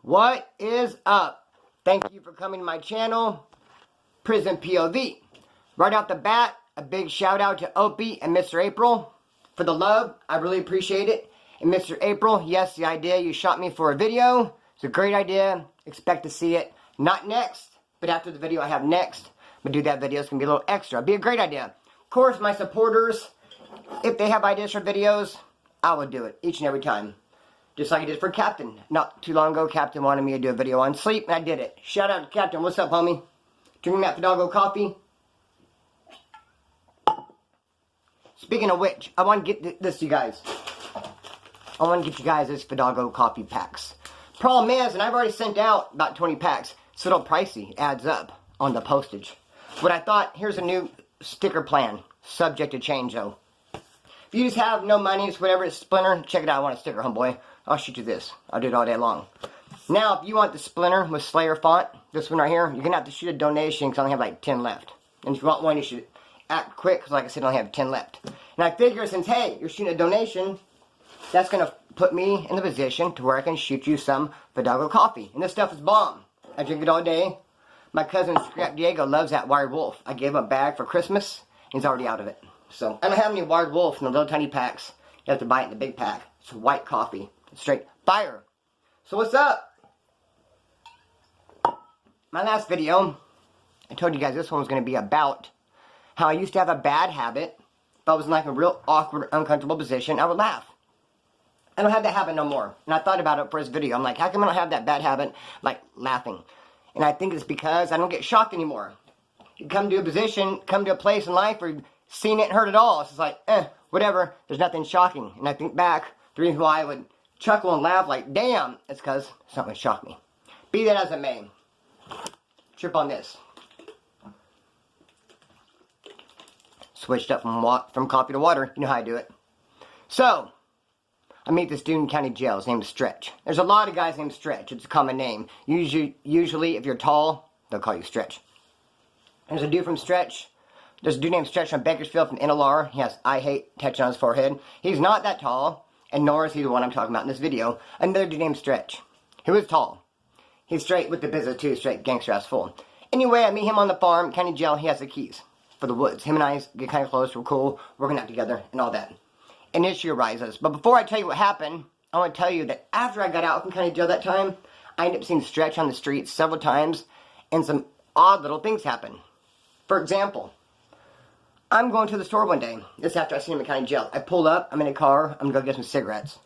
What is up? Thank you for coming to my channel, Prison POV. Right off the bat, a big shout out to Opie and Mr. April for the love. I really appreciate it. And Mr. April, yes, the idea you shot me for a video. It's a great idea. Expect to see it. Not next, but after the video I have next. But do that video. It's going to be a little extra. It'll be a great idea. Of course, my supporters, if they have ideas for videos, I will do it each and every time. Just like I did for Captain. Not too long ago, Captain wanted me to do a video on sleep, and I did it. Shout out to Captain. What's up, homie? Drinking that Fidalgo coffee. Speaking of which, I want to get this to you guys. I want to get you guys this Fidalgo coffee packs. Problem is, and I've already sent out about 20 packs. It's a little pricey. It adds up on the postage. But I thought, here's a new sticker plan. Subject to change, though. If you just have no money, it's whatever, it's Splinter, check it out. I want a sticker, homeboy. I'll shoot you this. I'll do it all day long. Now, if you want the Splinter with Slayer font, this one right here, you're going to have to shoot a donation because I only have like 10 left. And if you want one, you should act quick because, like I said, I only have 10 left. And I figure since, hey, you're shooting a donation, that's going to put me in the position to where I can shoot you some Fidalgo coffee. And this stuff is bomb. I drink it all day. My cousin Scrap Diego loves that Wired Wolf. I gave him a bag for Christmas. He's already out of it. So, I don't have any Wired Wolf in the little tiny packs. You have to buy it in the big pack. It's white coffee. It's straight fire. So what's up? My last video, I told you guys this one was going to be about how I used to have a bad habit. If I was in like a real awkward, uncomfortable position, I would laugh. I don't have that habit no more. And I thought about it for this video. I'm like, how come I don't have that bad habit, like laughing? And I think it's because I don't get shocked anymore. You come to a position, come to a place in life where you've seen it and heard it all. It's just like, whatever. There's nothing shocking. And I think back, the reason why I would chuckle and laugh like, damn, it's because something shocked me. Be that as it may. Trip on this. Switched up from coffee to water. You know how I do it. So, I meet this dude in county jail. His name is Stretch. There's a lot of guys named Stretch. It's a common name. Usually, if you're tall, they'll call you Stretch. There's a dude from Stretch. There's a dude named Stretch from Bakersfield from NLR. He has I hate tattooed on his forehead. He's not that tall, and nor is he the one I'm talking about in this video. Another dude named Stretch, who is tall. He's straight with the business too, straight gangster ass full. Anyway, I meet him on the farm, county jail. He has the keys for the woods. Him and I get kind of close. We're cool, working out together and all that. An issue arises. But before I tell you what happened, I want to tell you that after I got out from county jail that time, I ended up seeing Stretch on the streets several times, and some odd little things happened. For example, I'm going to the store one day. This after I see him in county jail. I pull up. I'm in a car. I'm going to go get some cigarettes.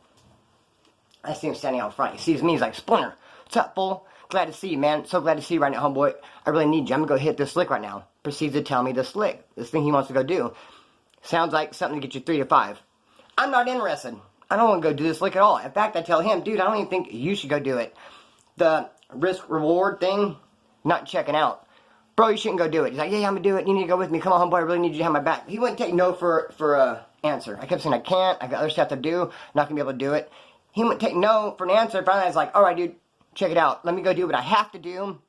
I see him standing out front. He sees me. He's like, Splinter, what's up, fool? Glad to see you, man. So glad to see you right now, homeboy. I really need you. I'm going to go hit this lick right now. Proceeds to tell me this lick. This thing he wants to go do. Sounds like something to get you 3 to 5. I'm not interested. I don't want to go do this lick at all. In fact, I tell him, dude, I don't even think you should go do it. The risk-reward thing, not checking out. Bro, you shouldn't go do it. He's like, yeah, I'm going to do it. You need to go with me. Come on, homeboy. I really need you to have my back. He wouldn't take no for an answer. I kept saying, I can't. I got other stuff to do. Not going to be able to do it. He wouldn't take no for an answer. Finally, I was like, all right, dude, check it out. Let me go do what I have to do.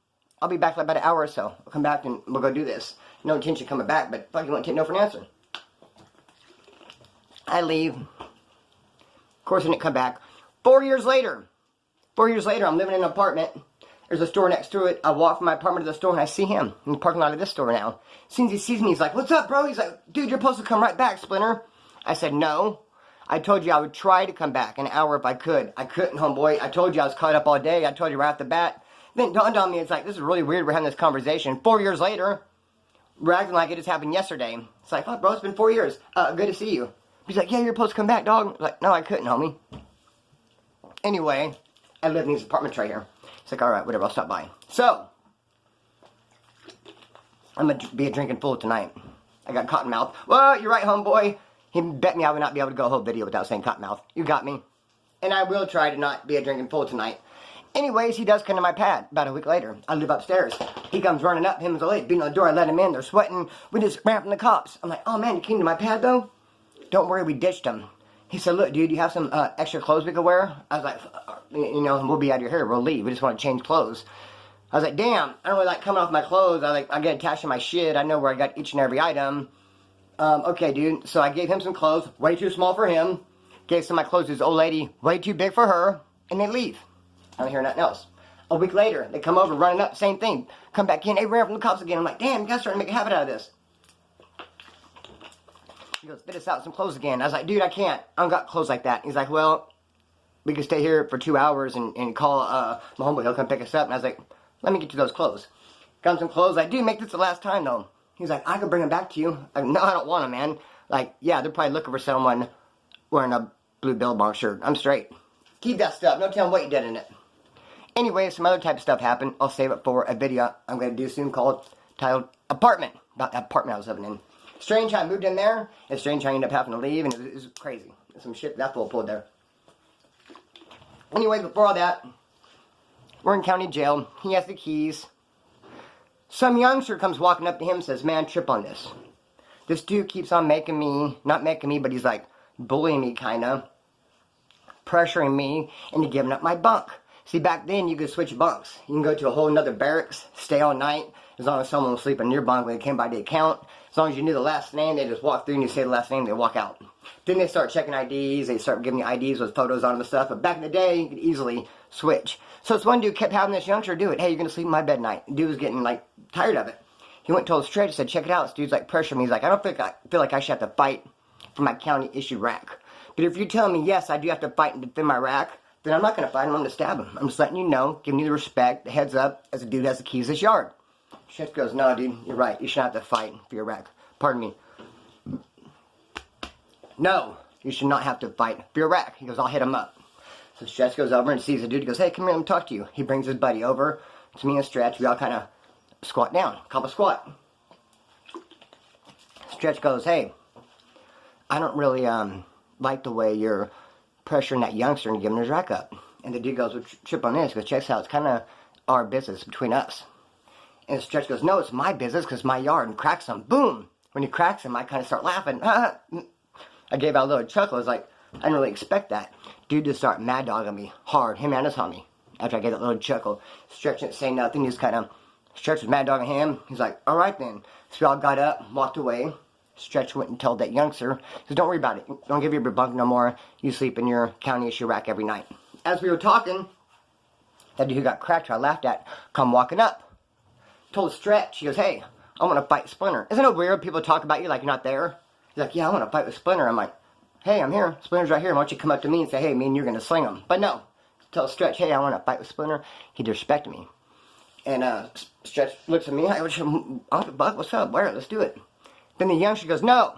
I'll be back in about an hour or so. I'll come back and we'll go do this. No intention of coming back, but fucking wouldn't take no for an answer. I leave. Of course, I didn't come back. 4 years later, I'm living in an apartment. There's a store next to it. I walk from my apartment to the store and I see him in the parking lot of this store now. As soon as he sees me, he's like, what's up, bro? He's like, dude, you're supposed to come right back, Splinter. I said, no. I told you I would try to come back an hour if I could. I couldn't, homeboy. I told you I was caught up all day. I told you right off the bat. Then it dawned on me, it's like, this is really weird we're having this conversation. 4 years later, we're acting like it just happened yesterday. It's like, fuck, bro, it's been 4 years. Good to see you. He's like, yeah, you're supposed to come back, dog. I was like, no, I couldn't, homie. Anyway, I live in these apartments right here. It's like, alright, whatever, I'll stop by. So, I'm going to be a drinking fool tonight. I got cotton mouth. Well, you're right, homeboy. He bet me I would not be able to go a whole video without saying cotton mouth. You got me. And I will try to not be a drinking fool tonight. Anyways, he does come to my pad about a week later. I live upstairs. He comes running up. Him and the lady beating on the door. I let him in. They're sweating. We just ran from the cops. I'm like, oh man, you came to my pad though? Don't worry, we ditched him. He said, look, dude, you have some extra clothes we could wear? I was like, you know, we'll be out of your hair. We'll leave. We just want to change clothes. I was like, damn, I don't really like coming off my clothes. I get attached to my shit. I know where I got each and every item. Okay, dude. So I gave him some clothes, way too small for him. Gave some of my clothes to this old lady, way too big for her. And they leave. I don't hear nothing else. A week later, they come over, running up, same thing. Come back in, they ran from the cops again. I'm like, damn, you guys starting to make a habit out of this. He goes, fit us out some clothes again. I was like, dude, I can't. I don't got clothes like that. He's like, well, we can stay here for 2 hours and call my homeboy. He'll come pick us up. And I was like, let me get you those clothes. Got him some clothes. Like, dude, make this the last time, though. He's like, I can bring them back to you. Like, no, I don't want them, man. Like, yeah, they're probably looking for someone wearing a blue Billabong shirt. I'm straight. Keep that stuff. No telling what you did in it. Anyway, some other type of stuff happened. I'll save it for a video I'm going to do soon titled Apartment. About that apartment I was living in. Strange how I moved in there. It's strange how I ended up having to leave. And it was crazy. Some shit that fool pulled there. Anyway, before all that, we're in county jail. He has the keys. Some youngster comes walking up to him and says, man, trip on this. This dude keeps on not making me, but he's like bullying me kind of. Pressuring me into giving up my bunk. See, back then, you could switch bunks. You can go to a whole nother barracks, stay all night, as long as someone was sleeping in your bunk when they came by the account. As long as you knew the last name, they just walk through and you say the last name, they walk out. Then they start checking IDs, they start giving you IDs with photos on them and stuff. But back in the day, you could easily switch. So this one dude kept having this youngster do it. Hey, you're going to sleep in my bed tonight. The dude was getting, like, tired of it. He went and told Stretch, said, check it out. This dude's, like, pressuring me. He's like, I don't feel like I should have to fight for my county-issued rack. But if you're telling me, yes, I do have to fight and defend my rack, then I'm not going to fight him. I'm going to stab him. I'm just letting you know, giving you the respect, the heads up, as a dude has the keys to this yard. Stretch goes, no, dude, you're right. You shouldn't have to fight for your rack. Pardon me. No, you should not have to fight for your rack. He goes, I'll hit him up. So Stretch goes over and sees the dude. He goes, hey, come here, let me talk to you. He brings his buddy over to me and Stretch. We all kind of squat down, couple squat. Stretch goes, hey, I don't really like the way you're pressuring that youngster and giving his rack up. And the dude goes, well, trip on this. He goes, checks out, it's kind of our business between us. And Stretch goes, no, it's my business because it's my yard, and cracks him. Boom! When he cracks him, I kind of start laughing. I gave out a little chuckle. I was like, I didn't really expect that. Dude just started mad dogging me hard, him and his homie. After I gave that little chuckle, Stretch didn't say nothing. He just kind of, Stretch was mad dogging him. He's like, all right then. So we all got up, walked away. Stretch went and told that youngster, he says, don't worry about it. Don't give you your bunk no more. You sleep in your county issue rack every night. As we were talking, that dude who got cracked, who I laughed at, come walking up. Told Stretch, he goes, hey, I want to fight Splinter. Isn't it weird people talk about you like you're not there? He's like, yeah, I want to fight with Splinter. I'm like, hey, I'm here. Splinter's right here. Why don't you come up to me and say, hey, me and you're going to sling him. But no. Tell Stretch, hey, I want to fight with Splinter. He disrespected me. And Stretch looks at me. I go, Uncle Buck, what's up? Where? Let's do it. Then the youngster goes, no,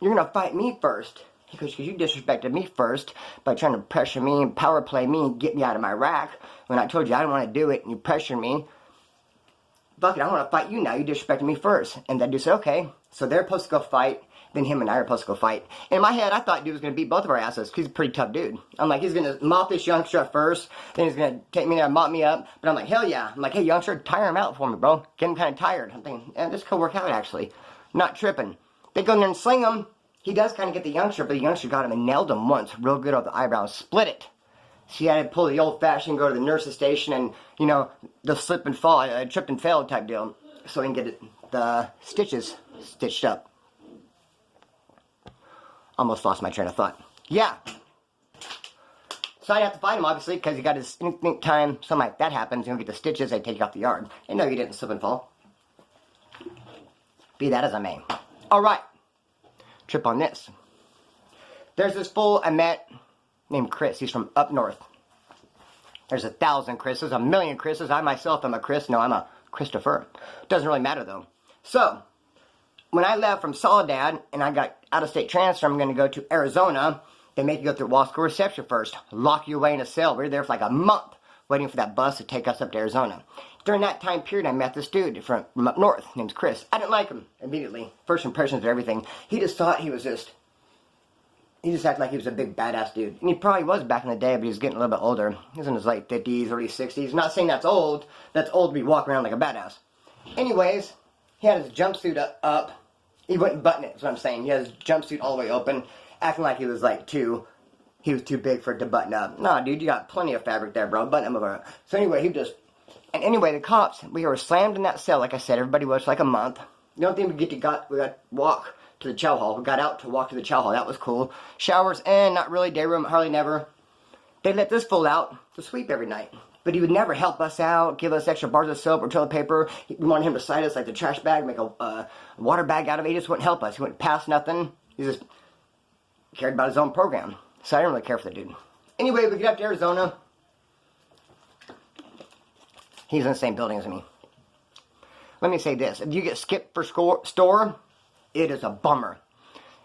you're going to fight me first. He goes, because you disrespected me first by trying to pressure me and power play me and get me out of my rack when I told you I didn't want to do it and you pressured me. Bucket, I want to fight you now. You disrespected me first. And that dude said, okay. So they're supposed to go fight. Then him and I are supposed to go fight. In my head, I thought dude was going to beat both of our asses. He's a pretty tough dude. I'm like, he's going to mop this youngster up first. Then he's going to take me there and mop me up. But I'm like, hell yeah. I'm like, hey, youngster, tire him out for me, bro. Get him kind of tired. I'm thinking, yeah, this could work out, actually. Not tripping. They go in there and sling him. He does kind of get the youngster, but the youngster got him and nailed him once. Real good over the eyebrow. Split it. She had to pull the old-fashioned, go to the nurse's station, and, you know, the slip and fall, trip and fail type deal. So he can get the stitches stitched up. Almost lost my train of thought. Yeah. So I have to fight him, obviously, because he got his instinct time. Something like that happens, you'll get the stitches, they take you off the yard. And no, you didn't slip and fall. Be that as I may. Alright. Trip on this. There's this fool I met named Chris. He's from up north. There's 1,000 Chris's, 1,000,000 Chris's. I myself am a Chris. No, I'm a Christopher. Doesn't really matter, though. So, when I left from Soledad and I got out-of-state transfer, I'm going to go to Arizona. They make you go through law school reception first. Lock you away in a cell. We were there for like a month waiting for that bus to take us up to Arizona. During that time period, I met this dude from up north. His name's Chris. I didn't like him immediately. First impressions of everything. He just thought he was just... He just acted like he was a big badass dude. And he probably was back in the day, but he was getting a little bit older. He was in his late 50s, early 60s. I'm not saying that's old. That's old to be walking around like a badass. Anyways, he had his jumpsuit up. He wouldn't button it, is what I'm saying. He had his jumpsuit all the way open, acting like he was like he was too big for it to button up. Nah, dude, you got plenty of fabric there, bro. Button him over. So anyway, the cops, we were slammed in that cell, like I said. Everybody was for like a month. The only thing we got to walk to the chow hall. We got out to walk to the chow hall. That was cool. Showers in, not really. Day room, hardly never. They let this fool out to sweep every night. But he would never help us out, give us extra bars of soap or toilet paper. We wanted him to cite us like the trash bag, make a water bag out of it. He just wouldn't help us. He wouldn't pass nothing. He just cared about his own program. So I didn't really care for the dude. Anyway, we get up to Arizona. He's in the same building as me. Let me say this. If you get skipped for store, it is a bummer.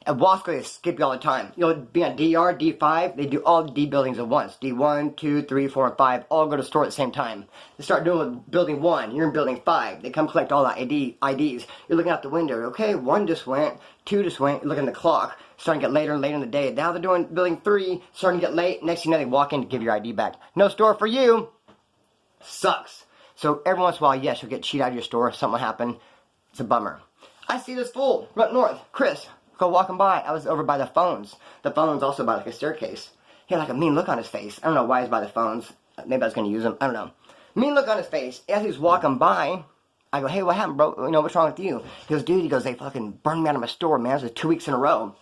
At Wasco, they skip you all the time. You'll be on DR, D5. They do all the D buildings at once. D1, 2, 3, 4, and 5 all go to store at the same time. They start doing with building 1. You're in building 5. They come collect all the IDs. You're looking out the window. Okay, 1 just went. 2 just went. You're looking at the clock. Starting to get later and later in the day. Now they're doing building 3. Starting to get late. Next thing you know, they walk in to give your ID back. No store for you. Sucks. So every once in a while, yes, you'll get cheated out of your store. Something will happen. It's a bummer. I see this fool right north. Chris. Go walking by. I was over by the phones. The phone's also by like a staircase. He had like a mean look on his face. I don't know why he's by the phones. Maybe I was going to use them. I don't know. Mean look on his face. As he's walking by, I go, hey, what happened, bro? You know, what's wrong with you? He goes, dude, they fucking burned me out of my store, man. This was 2 weeks in a row.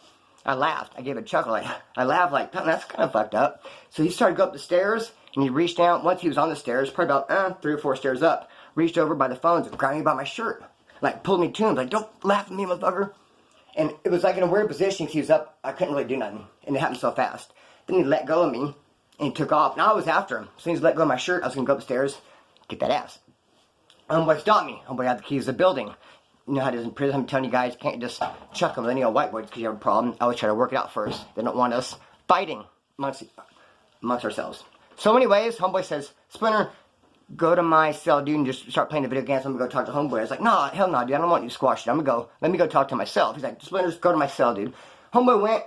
I laughed. I gave a chuckle. I laughed like, that's kind of fucked up. So he started to go up the stairs, and he reached out. Once he was on the stairs, probably about 3 or 4 stairs up, reached over by the phones and grabbed me by my shirt. Like, pulled me to him. Like, don't laugh at me, motherfucker. And it was like in a weird position because he was up. I couldn't really do nothing. And it happened so fast. Then he let go of me. And he took off. And I was after him. As soon as he let go of my shirt, I was going to go upstairs. Get that ass. Homeboy stopped me. Homeboy had the keys to the building. You know how it is in prison. I'm telling you guys, you can't just chuck them with any old white boys because you have a problem. I always try to work it out first. They don't want us fighting amongst ourselves. So anyways, homeboy says, Splinter, go to my cell, dude, and just start playing the video games. I'm going to go talk to homeboy. I was like, no, hell no, dude. I don't want you to squash it. Let me go talk to myself. He's like, Splinter, just go to my cell, dude. Homeboy went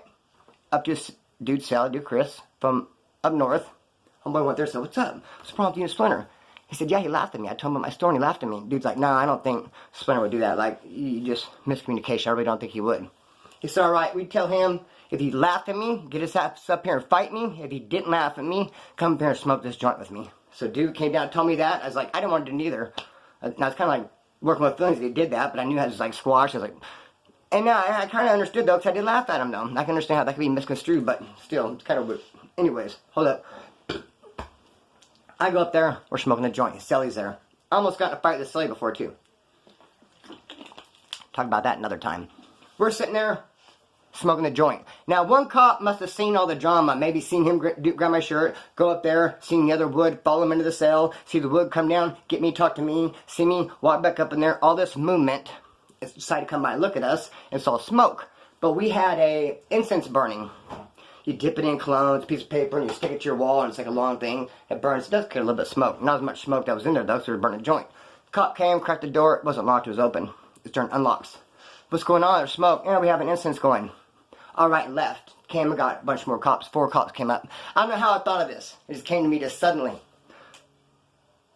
up to his dude's cell, dude Chris, from up north. Homeboy went there and said, what's up? What's the problem with you and Splinter? He said, yeah, he laughed at me. I told him about my story and he laughed at me. Dude's like, no, I don't think Splinter would do that. Like, you just miscommunication. I really don't think he would. He said, all right, we'd tell him if he laughed at me, get his ass up here and fight me. If he didn't laugh at me, come up here and smoke this joint with me. So dude came down and told me that. I was like, I didn't want to do neither. And I was kind of like working with feelings that he did that, but I knew how to just like squash. I was like, and I kind of understood though, because I did laugh at him though. I can understand how that could be misconstrued, but still, it's kind of weird. Anyways, hold up. I go up there, we're smoking a joint. Celly's there. I almost got in a fight with Celly before too. Talk about that another time. We're sitting there, smoking a joint. Now, one cop must have seen all the drama. Maybe seen him grab my shirt, go up there, seen the other wood, follow him into the cell, see the wood come down, get me, talk to me, see me, walk back up in there. All this movement, decided to come by and look at us, and saw smoke. But we had a incense burning. You dip it in cologne, it's a piece of paper, and you stick it to your wall, and it's like a long thing. It burns. It does get a little bit of smoke. Not as much smoke that was in there, though, so we were burning a joint. Cop came, cracked the door. It wasn't locked, it was open. It turned unlocked. What's going on? There's smoke. Yeah, we have an incense going. All right, left. Came and got a bunch more cops. 4 cops came up. I don't know how I thought of this. It just came to me just suddenly.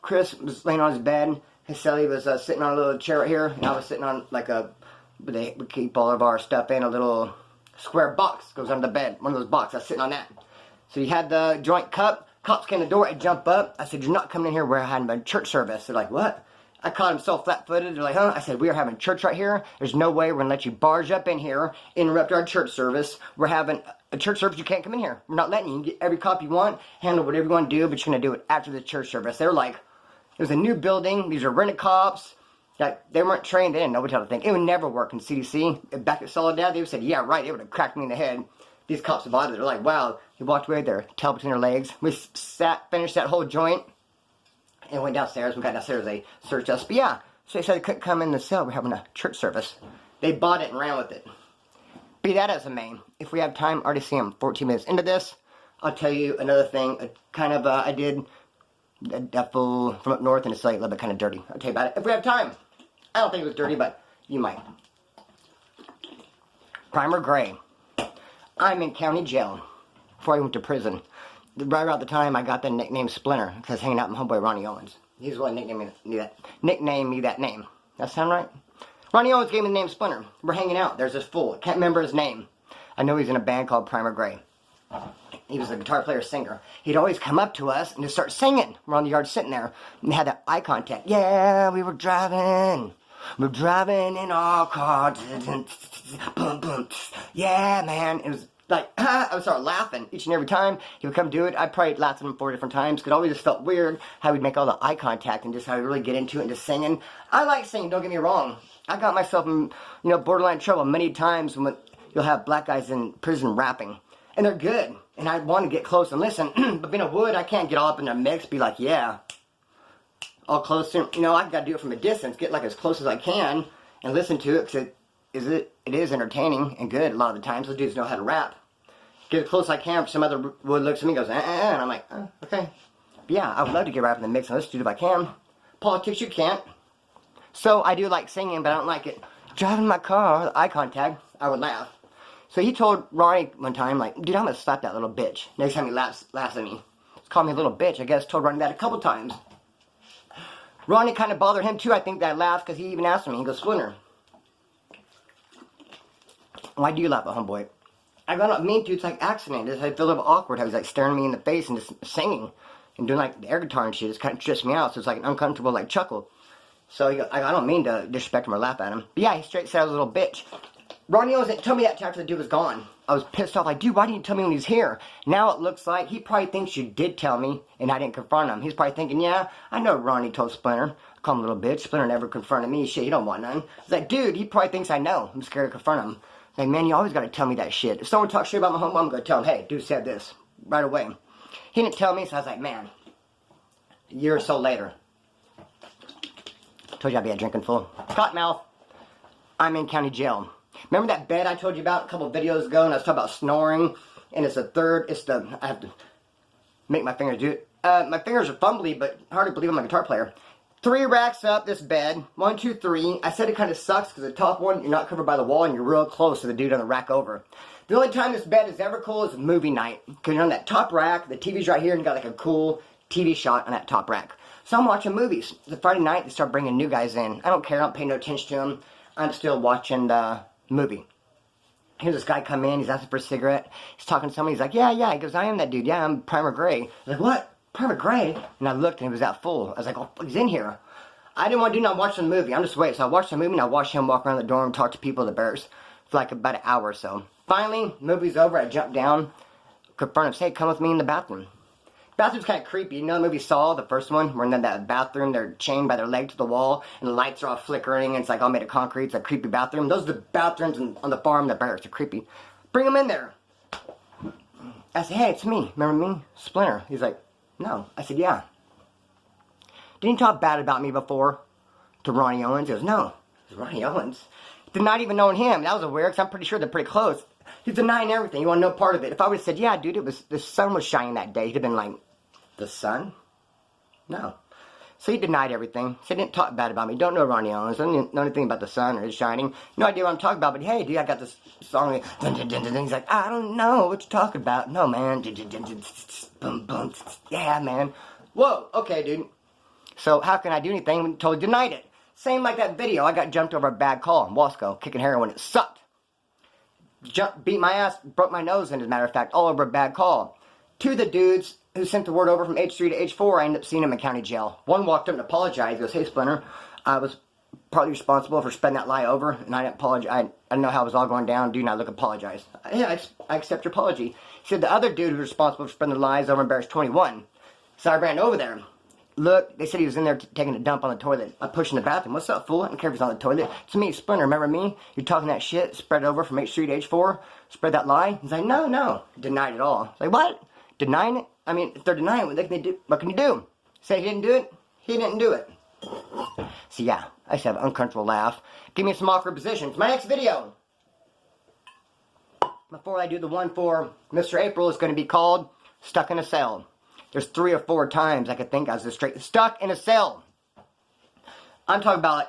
Chris was laying on his bed. His celly was sitting on a little chair right here, and I was sitting on like we keep all of our stuff in a little square box. Goes under the bed. One of those boxes. I was sitting on that. So he had the joint cup. Cops came to the door. I jump up. I said, you're not coming in here. We're having a church service. They're like, what? I caught him so flat-footed. They're like, huh? I said, we are having church right here. There's no way we're going to let you barge up in here, interrupt our church service. We're having a church service. You can't come in here. We're not letting you. You can get every cop you want, handle whatever you want to do, but you're going to do it after the church service. They're like, it was a new building. These are rented cops. Like, they weren't trained. They didn't know what to think. It would never work in CDC. Back at Soledad, they would have said, yeah, right. They would have cracked me in the head. These cops bothered. They're like, wow. He walked away there, tail between their legs. We finished that whole joint, and went downstairs. We got downstairs. They searched us. But yeah. So they said they couldn't come in the cell. We're having a church service. They bought it and ran with it. Be that as it may, if we have time, I already see I'm 14 minutes into this. I'll tell you another thing. I did that fool from up north, and it's like a little bit kind of dirty. I'll tell you about it if we have time. I don't think it was dirty, but you might. Primer Gray. I'm in county jail before I went to prison. Right around the time I got the nickname Splinter, because I was hanging out with my homeboy Ronnie Owens. He's the one that nicknamed me that name. That sound right? Ronnie Owens gave me the name Splinter. We're hanging out. There's this fool. Can't remember his name. I know he's in a band called Primer Gray. He was a guitar player, singer. He'd always come up to us and just start singing. We're on the yard sitting there. And they had that eye contact. Yeah, we were driving. We're driving in our car. Boom, boom. Yeah, man. like, I would start laughing each and every time he would come do it. I probably laughed at him 4 different times because it always just felt weird how he'd make all the eye contact and just how he'd really get into it and just singing. I like singing, don't get me wrong. I got myself in, borderline trouble many times when you'll have black guys in prison rapping. And they're good. And I want to get close and listen. But being a wood, I can't get all up in their mix, be like, yeah. All close to, I got to do it from a distance, get like as close as I can and listen to it because it is entertaining and good a lot of the times. Those dudes know how to rap. Get as close as I can. Some other wood looks at me and goes, and I'm like, okay. But yeah, I would love to get rap in the mix and listen to it if I can. Politics, you can't. So I do like singing, but I don't like it. Driving my car, eye contact, I would laugh. So he told Ronnie one time, like, dude, I'm going to slap that little bitch. Next time he laughs at me. He's called me a little bitch. I guess told Ronnie that a couple times. Ronnie kind of bothered him too, I think, that I laughed because he even asked me. He goes, Splinter, why do you laugh at homeboy? I don't mean to, it's like accident. I feel a little awkward how he's like staring me in the face and just singing and doing like the air guitar and shit. It's kind of trips me out, so it's like an uncomfortable like chuckle. So I don't mean to disrespect him or laugh at him. But yeah, he straight said I was a little bitch. Ronnie always told me that after the dude was gone. I was pissed off, like, dude, why didn't you tell me when he's here? Now it looks like he probably thinks you did tell me, and I didn't confront him. He's probably thinking, yeah, I know Ronnie told Splinter. I call him a little bitch. Splinter never confronted me. Shit, he don't want none. It's like, dude, he probably thinks I know. I'm scared to confront him. Like, man, you always got to tell me that shit. If someone talks shit about my home, I'm going to tell him, hey, dude said this right away. He didn't tell me, so I was like, man, a year or so later. Told you I'd be a drinking fool. Cottonmouth, I'm in county jail. Remember that bed I told you about a couple of videos ago, and I was talking about snoring, and I have to make my fingers do it. My fingers are fumbly, but hard to believe I'm a guitar player. 3 racks up this bed, 1, 2, 3. I said it kind of sucks because the top one, you're not covered by the wall, and you're real close to the dude on the rack over. The only time this bed is ever cool is movie night, because you're on that top rack, the TV's right here, and you got like a cool TV shot on that top rack. So I'm watching movies. The Friday night, they start bringing new guys in. I don't care, I don't pay no attention to them. I'm still watching the movie. Here's this guy come in, he's asking for a cigarette. He's talking to somebody, he's like, yeah. He goes, I am that dude, yeah, I'm Primer Gray. I was like, what? Primer Gray? And I looked and he was that full. I was like, oh, he's in here. I didn't want to do nothing watching the movie. I'm just waiting. So I watched the movie and I watched him walk around the dorm, talk to people, the bears, for like about an hour or so. Finally, movie's over, I jumped down, confront him, say, come with me in the bathroom. Bathroom's kind of creepy. You know the movie Saw, the first one, where in that bathroom, they're chained by their leg to the wall, and the lights are all flickering, and it's like all made of concrete. It's a creepy bathroom. Those are the bathrooms on the farm, the barracks are creepy. Bring them in there. I said, hey, it's me. Remember me? Splinter. He's like, no. I said, yeah. Didn't you talk bad about me before to Ronnie Owens? He goes, no. It's Ronnie Owens. Did not even knowing him. That was weird, because I'm pretty sure they're pretty close. He's denying everything. You want to know part of it. If I would have said, yeah, dude, the sun was shining that day, he'd have been like, the sun? No. So he denied everything. So he didn't talk bad about me. Don't know Ronnie Owens. Don't know anything about the sun or it shining. No idea what I'm talking about. But hey, dude, I got this song. He's like, I don't know what you're talking about. No, man. Yeah, man. Whoa. Okay, dude. So how can I do anything when he totally denied it? Same like that video. I got jumped over a bad call in Wasco, kicking heroin. It sucked. Beat my ass, broke my nose in, as a matter of fact, all over a bad call. 2 of the dudes who sent the word over from H3 to H4, I ended up seeing him in county jail. One walked up and apologized. He goes, hey, Splinter, I was partly responsible for spreading that lie over, and I didn't apologize. I didn't know how it was all going down. Dude, I look, apologize. Yeah, I accept your apology. He said the other dude who was responsible for spreading the lies over in Barracks 21. So I ran over there. Look, they said he was in there taking a dump on the toilet. I pushed in the bathroom. What's up, fool? I don't care if he's on the toilet. It's me, Splinter. Remember me? You're talking that shit, spread over from H3 to H4? Spread that lie? He's like, no. Denied it all. Like, what? Denying it? I mean, if they're denying it, what can they do? What can you do? Say he didn't do it? He didn't do it. So yeah, I just have an uncomfortable laugh. Give me some awkward positions. My next video, before I do the one for Mr. April, is going to be called Stuck in a Cell. There's 3 or 4 times I could think I was just straight stuck in a cell. I'm talking about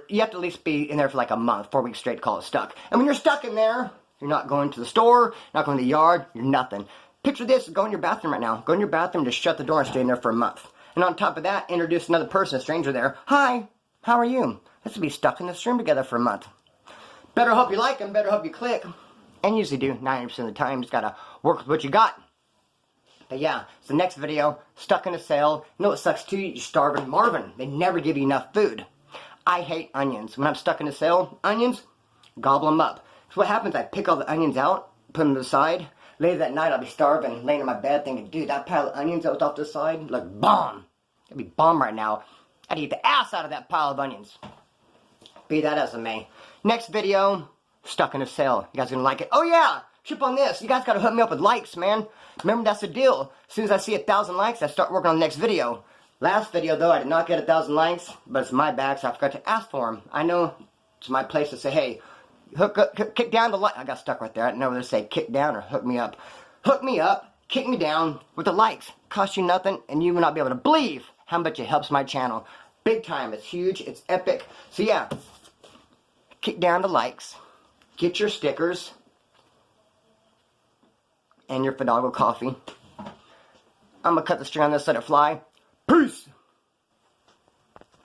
you have to at least be in there for like a month, 4 weeks straight to call it stuck. And when you're stuck in there, you're not going to the store, not going to the yard, you're nothing. Picture this, go in your bathroom right now. Go in your bathroom, just shut the door and stay in there for a month. And on top of that, introduce another person, a stranger there. Hi, how are you? Let's be stuck in this room together for a month. Better hope you like them, better hope you click. And usually do, 90% of the time, just gotta work with what you got. But yeah, so next video, stuck in a cell. You know what sucks too? You're starving. Marvin, they never give you enough food. I hate onions. When I'm stuck in a cell, onions, gobble them up. So what happens, I pick all the onions out, put them to the side. Later that night, I'll be starving, laying in my bed thinking, dude, that pile of onions that was off the side, look bomb. It'd be bomb right now. I'd eat the ass out of that pile of onions. Be that as it may. Next video, stuck in a sale. You guys gonna like it? Oh yeah, ship on this. You guys gotta hook me up with likes, man. Remember, that's the deal. As soon as I see 1,000 likes, I start working on the next video. Last video, though, I did not get 1,000 likes, but it's my bag, so I forgot to ask for them. I know it's my place to say, hey, kick down the like. I got stuck right there. I didn't know whether to say kick down or hook me up. Hook me up, kick me down with the likes. Cost you nothing, and you will not be able to believe how much it helps my channel. Big time. It's huge. It's epic. So yeah, kick down the likes. Get your stickers and your Fidalgo coffee. I'm going to cut the string on this, let it fly. Peace!